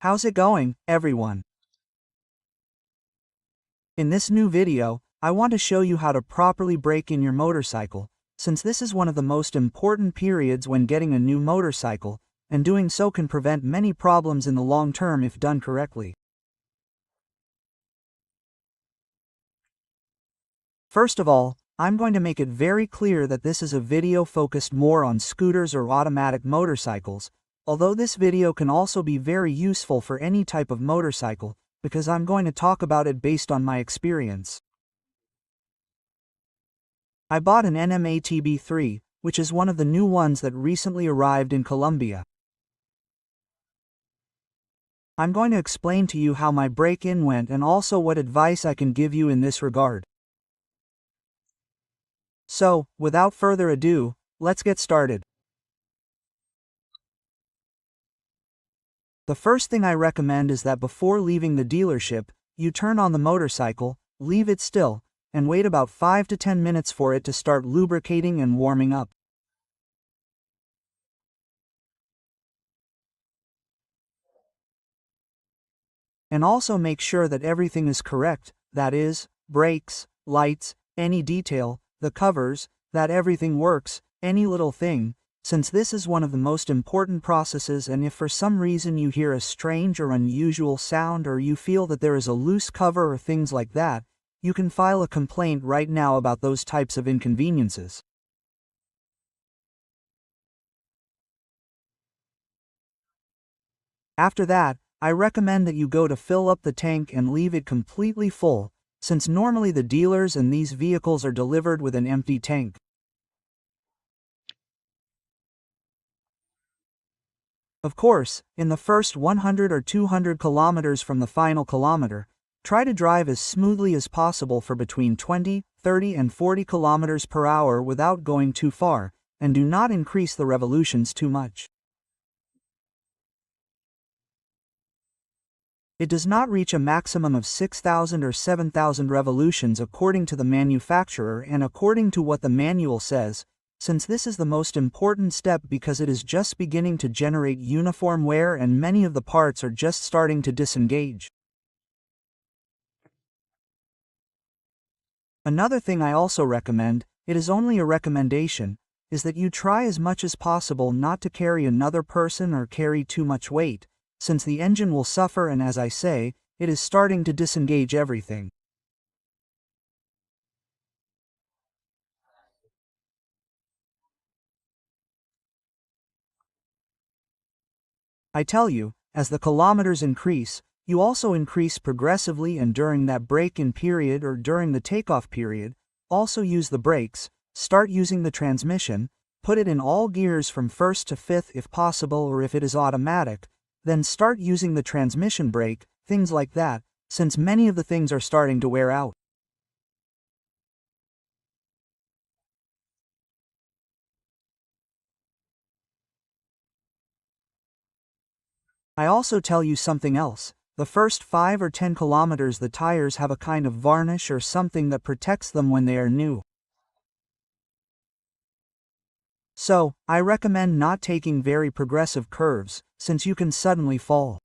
How's it going, everyone? In this new video, I want to show you how to properly brake in your motorcycle, since this is one of the most important periods when getting a new motorcycle, and doing so can prevent many problems in the long term if done correctly. First of all, I'm going to make it very clear that this is a video focused more on scooters or automatic motorcycles, although this video can also be very useful for any type of motorcycle, because I'm going to talk about it based on my experience. I bought an NMATB3, which is one of the new ones that recently arrived in Colombia. I'm going to explain to you how my break-in went and also what advice I can give you in this regard. So, without further ado, let's get started. The first thing I recommend is that before leaving the dealership, you turn on the motorcycle, leave it still, and wait about 5 to 10 minutes for it to start lubricating and warming up. And also make sure that everything is correct, that is, brakes, lights, any detail, the covers, that everything works, any little thing, since this is one of the most important processes, and if for some reason you hear a strange or unusual sound or you feel that there is a loose cover or things like that, you can file a complaint right now about those types of inconveniences. After that, I recommend that you go to fill up the tank and leave it completely full, since normally the dealers and these vehicles are delivered with an empty tank. Of course, in the first 100 or 200 kilometers from the final kilometer, try to drive as smoothly as possible for between 20, 30 and 40 kilometers per hour without going too far, and do not increase the revolutions too much. It does not reach a maximum of 6,000 or 7,000 revolutions according to the manufacturer and according to what the manual says, since this is the most important step because it is just beginning to generate uniform wear and many of the parts are just starting to disengage. Another thing I also recommend, it is only a recommendation, is that you try as much as possible not to carry another person or carry too much weight, since the engine will suffer, and as I say, it is starting to disengage everything. I tell you, as the kilometers increase, you also increase progressively, and during that break-in period or during the takeoff period, also use the brakes, start using the transmission, put it in all gears from first to fifth if possible, or if it is automatic, then start using the transmission brake, things like that, since many of the things are starting to wear out. I also tell you something else. The first 5 or 10 kilometers the tires have a kind of varnish or something that protects them when they are new. So, I recommend not taking very progressive curves, since you can suddenly fall.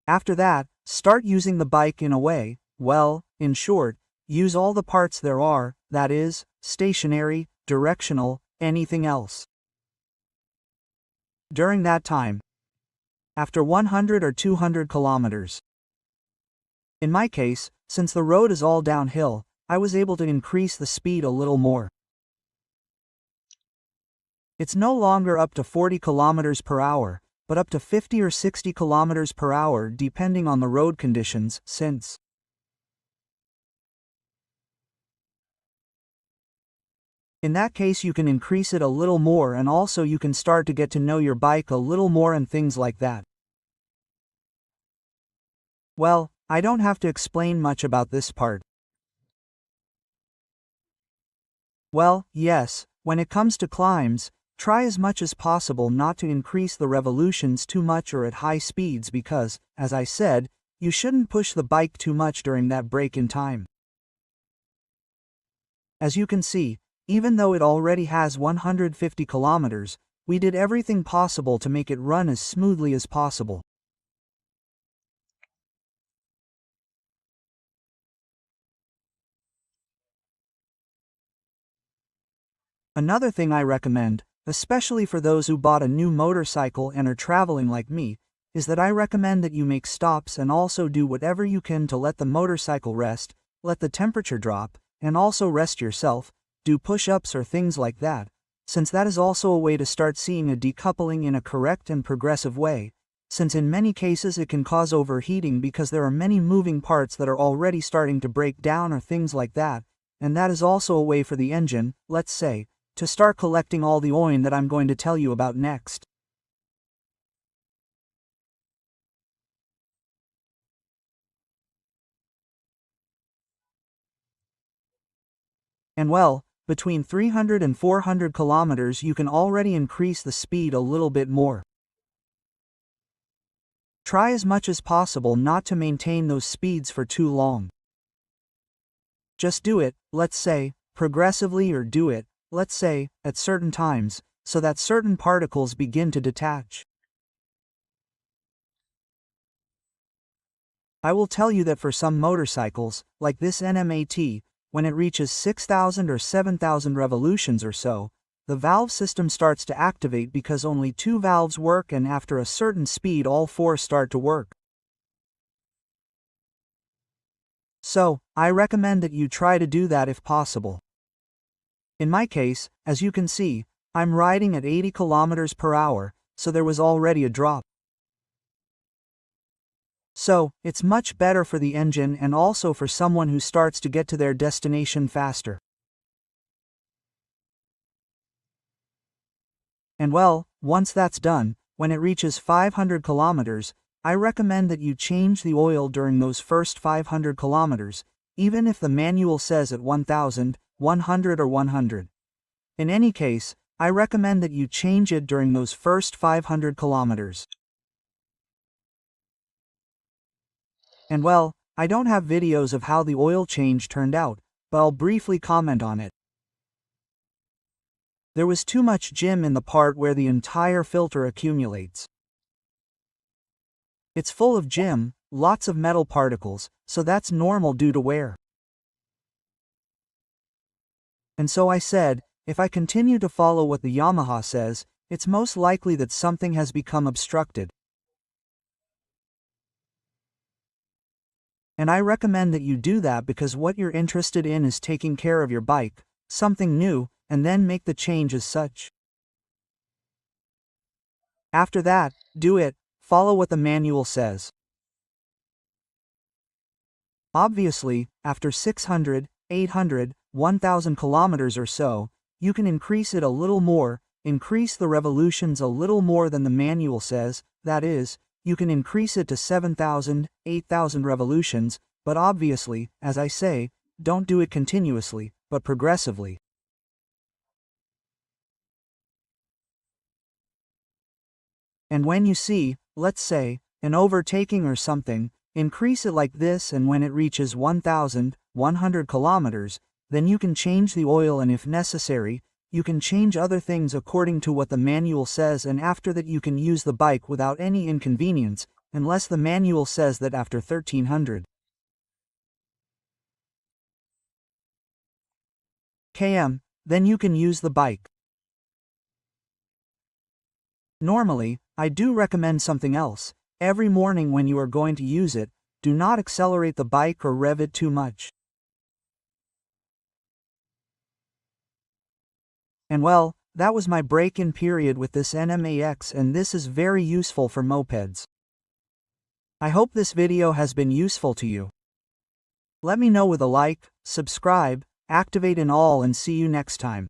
After that, start using the bike in a way, well, in short, use all the parts there are, that is, stationary, directional, anything else. During that time, after 100 or 200 kilometers. In my case, since the road is all downhill, I was able to increase the speed a little more. It's no longer up to 40 kilometers per hour, but up to 50 or 60 kilometers per hour depending on the road conditions, since in that case you can increase it a little more, and also you can start to get to know your bike a little more and things like that. Well, I don't have to explain much about this part. Well, yes, when it comes to climbs, try as much as possible not to increase the revolutions too much or at high speeds because, as I said, you shouldn't push the bike too much during that break-in time. As you can see, even though it already has 150 kilometers, we did everything possible to make it run as smoothly as possible. Another thing I recommend, especially for those who bought a new motorcycle and are traveling like me, is that I recommend that you make stops and also do whatever you can to let the motorcycle rest, let the temperature drop, and also rest yourself, do push-ups or things like that, since that is also a way to start seeing a decoupling in a correct and progressive way, since in many cases it can cause overheating because there are many moving parts that are already starting to break down or things like that, and that is also a way for the engine, let's say, to start collecting all the oil that I'm going to tell you about next. And well, between 300 and 400 kilometers you can already increase the speed a little bit more. Try as much as possible not to maintain those speeds for too long. Just do it, let's say, progressively, or do it, let's say, at certain times, so that certain particles begin to detach. I will tell you that for some motorcycles, like this NMAT, when it reaches 6,000 or 7,000 revolutions or so, the valve system starts to activate because only 2 valves work, and after a certain speed all 4 start to work. So, I recommend that you try to do that if possible. In my case, as you can see, I'm riding at 80 kilometers per hour, so there was already a drop. So, it's much better for the engine and also for someone who starts to get to their destination faster. And well, once that's done, when it reaches 500 kilometers, I recommend that you change the oil during those first 500 kilometers, even if the manual says at 1000, 100 or 100. In any case, I recommend that you change it during those first 500 kilometers. And well, I don't have videos of how the oil change turned out, but I'll briefly comment on it. There was too much gym in the part where the entire filter accumulates. It's full of gym, lots of metal particles, so that's normal due to wear. And so I said, if I continue to follow what the Yamaha says, it's most likely that something has become obstructed. And I recommend that you do that because what you're interested in is taking care of your bike, something new, and then make the change as such. After that, do it, follow what the manual says. Obviously, after 600, 800, 1000 kilometers or so, you can increase it a little more, increase the revolutions a little more than the manual says, that is, you can increase it to 7,000, 8,000 revolutions, but obviously, as I say, don't do it continuously, but progressively. And when you see, let's say, an overtaking or something, increase it like this, and when it reaches 1,000, 100 kilometers, then you can change the oil, and if necessary, you can change other things according to what the manual says, and after that you can use the bike without any inconvenience, unless the manual says that after 1300 km, then you can use the bike. Normally, I do recommend something else. Every morning when you are going to use it, do not accelerate the bike or rev it too much. And well, that was my break-in period with this NMAX, and this is very useful for mopeds. I hope this video has been useful to you. Let me know with a like, subscribe, activate in all, and see you next time.